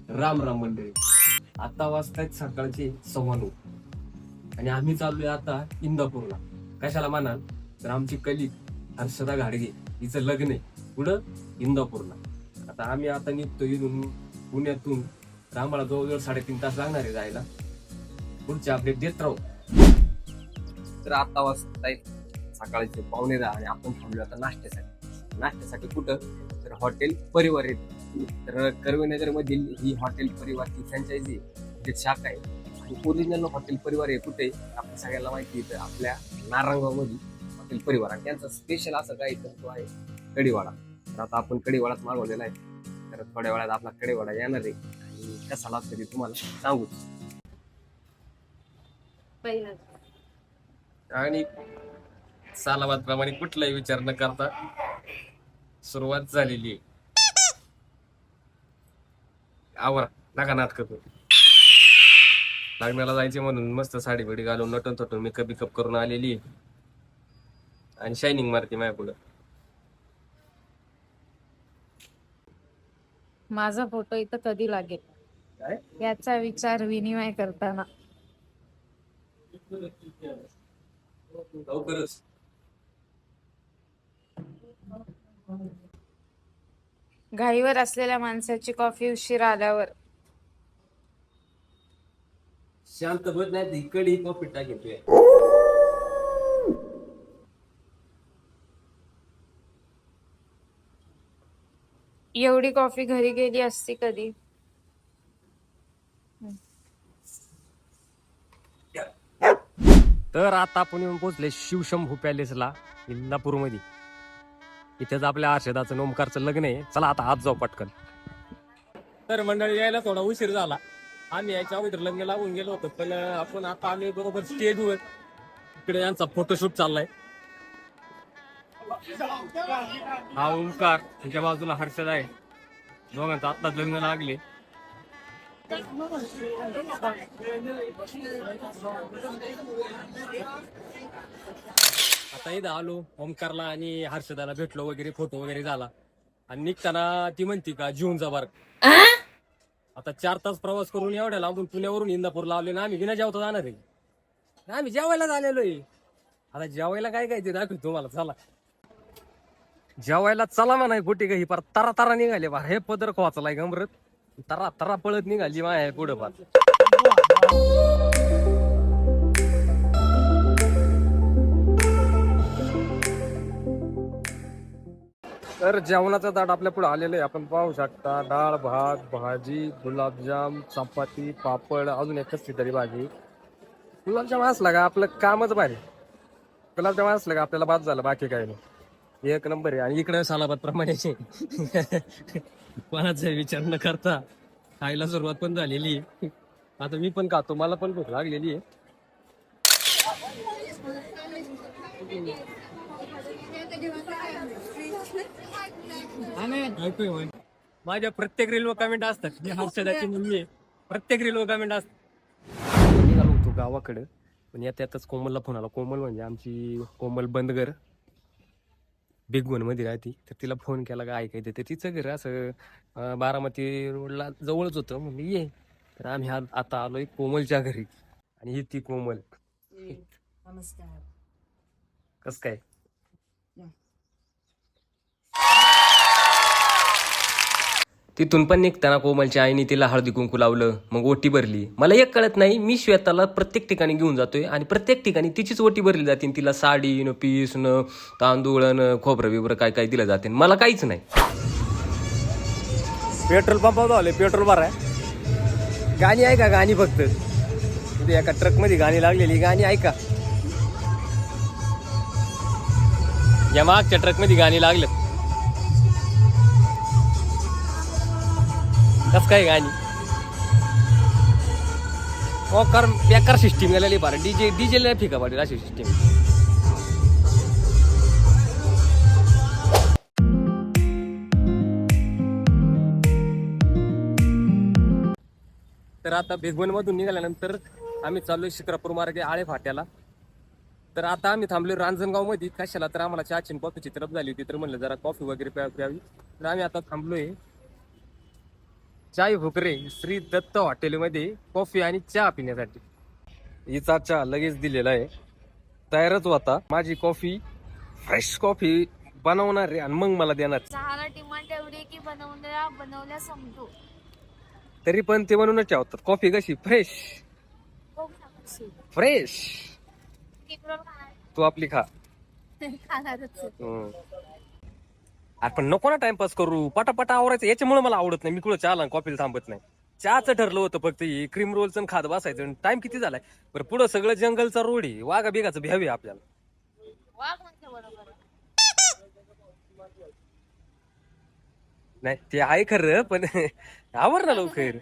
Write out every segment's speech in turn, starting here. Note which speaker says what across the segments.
Speaker 1: राम राम मंडळी. आता वाजतायत सकाळचे 9:15 आणि आम्ही चाललोय आता इंदापूरला. कशाला म्हणाल तर आमची कलीग हर्षदा घाडगे हिचं लग्न आहे पुढं इंदापूरला. आम्ही आता निघतो इथून पुण्यातून, तर आम्हाला जवळजवळ 3.5 तास लागणार आहे जायला. पुढचे अपडेट देत राहू. तर आता वाजतायत सकाळचे 9:15 आणि आपण थांबलो आता नाश्त्यासाठी कुठं तर हॉटेल परिवार येत. तर कर्वेनगर मधील ही हॉटेल परिवारची फ्रँचायझी जे शाखा आहे आणि ओरिजिनल हॉटेल परिवार आहे कुठे आपल्या सगळ्यांना माहिती आहे. तर आपल्या नारायणगाव मध्ये हॉटेल परिवार आणि त्यांचा स्पेशल असं काय तर तो आहे कढीवाडा. तर आता आपण कढीवाडाच मागवलेला आहे. तर थोड्या वेळात आपला कढीवाडा येणार आहे आणि कसा लागतो ते तुम्हाला सांगूच. आणि सालाबाद प्रमाणे कुठलाही विचार न करता सुरुवात झालेली आहे. आवरा नका नात करतो. लग्नाला जायचे म्हणून मस्त साडी बिडी घालून नटून थटून मेकअप बिकअप करून आलेली आहे आणि शायनिंग मारते माझ्या पुढं.
Speaker 2: माझा फोटो इथं कधी लागेल
Speaker 1: काय
Speaker 2: याचा विचार विनिमय करताना
Speaker 1: लवकरच
Speaker 2: घाईवर असलेल्या माणसाची कॉफी उशीर आल्यावर
Speaker 1: शांत बस नाही इकडे ही कॉफी टाकेल.
Speaker 2: एवढी कॉफी घरी गेली असती कधी.
Speaker 1: तर आता आपण येऊन पोहोचले शिवशंभू पॅलेसला इंदापूर मध्ये. इथेच आपल्या हर्षदाचं ओमकारचं लग्न आहे. चला आता आज जाऊ पटकन. तर मंडळी यायला थोडा उशीर झाला. आम्ही यायच्या अगोदर लग्न लागून गेलो होतो, पण आपण आता आम्ही बरोबर स्टेजवर इकडे यांचा फोटोशूट चाललाय. हा ओमकार, त्याच्या बाजूला हर्षद आहे. दोघांचं आत्ताच लग्न लागले. आता इथं आलो, ओमकारला आणि हर्षदाला भेटलो वगैरे, फोटो वगैरे झाला आणि निघताना ती म्हणती का जीवन जबार. आता 4 तास प्रवास करून एवढ्या लांबून पुण्यावरून इंदापूरला आले ना. आम्ही बिना जेवता जाणार आहे. आम्ही जेवायला झालेलो आहे. आता जेवायला काय काय ते दाखवतो तुम्हाला. चला जेवायला चला म्हणा. कुठे काही पार तरा तरा निघाले बा. हे पदर खोचलाय गमरत तरा तरा पळत निघाली माय पुढं पार. तर जेवणाचा ताट आपल्या पुढे आलेलं आहे. आपण पाहू शकता डाळ भात भाजी गुलाबजाम चपाती पापड अजून एक कसली तरी भाजी. गुलाबजाम असला का आपलं कामच भारी. गुलाबजाम असलं का आपल्याला बाद झालं, बाकी काही नाही. एक नंबर आहे. आणि इकडे सालाबाद प्रमाणे कोणाचा विचार न करता खायला सुरुवात पण झालेली आहे. आता मी पण खातो, मला पण भूक लागलेली आहे. माझ्या प्रत्येक रील वर कमेंट असतात मी हर्षदाची मुलगी आहे. प्रत्येक रील वर कमेंट असतात. निघालो होतो गावाकडे, पण यातच कोमलला फोन आला. कोमल म्हणजे आमची कोमल बंदगर बिग वन मध्ये राहती. तर तिला फोन केला का ऐकायचं. तर तिचं घर असं बारामती रोडला जवळच होतं. म्हणजे ये. तर आम्ही आता आलोय कोमलच्या घरी आणि ही ती कोमल.
Speaker 2: नमस्कार.
Speaker 1: कस काय तिथून पण निघताना कोमलच्या आईने तिला हळदी कुंकू लावलं, मग ओटी भरली. मला एक कळत नाही, मी श्वेताला प्रत्येक ठिकाणी घेऊन जातोय आणि प्रत्येक ठिकाणी तिचीच ओटी भरली जाते. तिला साडी न पीस न तांदूळ न खोबरं बिबरं काय काय दिलं जाते. मला काहीच नाही. पेट्रोल पंपावर आले पेट्रोल भराय. गाणी ऐका, गाणी फक्त एका ट्रक मध्ये गाणी लागलेली. गाणी ऐका. या मागच्या ट्रक मध्ये गाणी लागलेत. कस काय गाणी बेकार सिस्टीम गेलेली बारा. डीजे नाही फिका पाडेल अशी सिस्टीम. तर आता भिगवण मधून निघाल्यानंतर आम्ही चाललोय शिक्रापूर मार्गे आळे फाट्याला. तर आता आम्ही थांबलोय रांजणगाव मध्ये. कशाला तर आम्हाला चहाची कॉफीची तरफ झाली होती, तर म्हणलं जरा कॉफी वगैरे प्यावी. तर आम्ही आता थांबलोय चाय हुकरे श्री दत्त हॉटेलमध्ये कॉफी आणि चहा पिण्यासाठी. हिचा चहा लगेच दिलेला आहे, तयारच होता. माझी कॉफी फ्रेश कॉफी बनवणार रे आणि मग मला देणार.
Speaker 2: चहाला डिमांड एवढी आहे की बनवल्या समजू.
Speaker 1: तरी पण ते बनवूनच ठेवतात. कॉफी कशी फ्रेश फ्रेश. तू आपली खा. आपण नको ना टाइमपास करू, पटापटा आवरायचं. याच्यामुळे मला आवडत नाही. मी कुठं चहाला कॉफीला थांबत नाही. चहाचं ठरलं होतं फक्त हे क्रीम रोलचं खात बसायचं. टाइम किती झालाय बरं. पुढं सगळं जंगलचा रोड आहे. वाघा बिगाचं भ्यावे आपल्याला. नाही ते आहे खरं, पण आवर ना लवकर.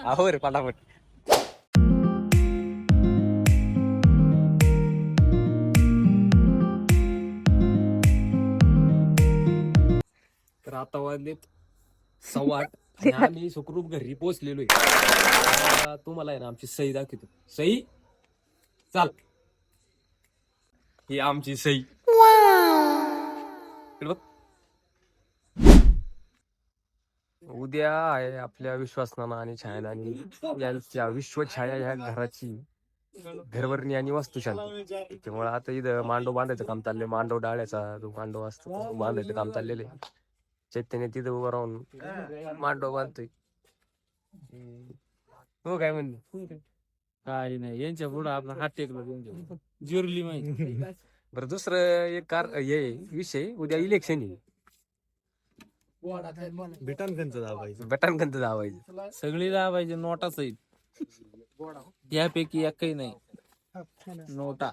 Speaker 1: आवर पटापट. तर आता वाजलेत 8:15 आणि आम्ही सुखरूप घरी पोहोचलेलो आहे. तुम्हाला आहे ना आमची सही दाखवतो. सही चाल. ही आमची सही. इकडे बघ. उद्या आहे आपल्या विश्वासनाना आणि छायानानी यांच्या विश्वछाया या घराची घरभरणी आणि वास्तुशांती. त्यामुळे आता इथं मांडव बांधायचं काम चाललंय. मांडव डाळ्याचा जो मांडव असतो तो बांधायचं काम चाललेलं आहे. चैतन्य तिथं उभं राहून मांडव बांधतोय. हो काय म्हणते?
Speaker 3: काही नाही, यांच्या पुढं आपला हात टेकला जिरली माहिती.
Speaker 1: बरं दुसरं एक हे विषय, उद्या इलेक्शन आहे.
Speaker 4: बेटांकंच दाबायचं.
Speaker 1: बटनकंत धावायचं.
Speaker 3: सगळी दाबायची नोटा सहित. यापैकी एकही नाही नोटा.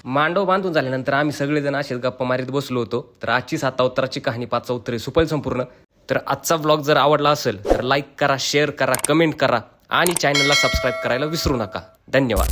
Speaker 1: मांडव बांधून झाल्यानंतर आम्ही सगळेजण असेच गप्पा मारीत बसलो होतो. तर आजची 7 अवताराची कहाणी 5 अवतरे सुपल संपूर्ण. तर आजचा ब्लॉग जर आवडला असेल तर लाईक करा, शेअर करा, कमेंट करा आणि चॅनलला सबस्क्राईब करायला विसरू नका. धन्यवाद.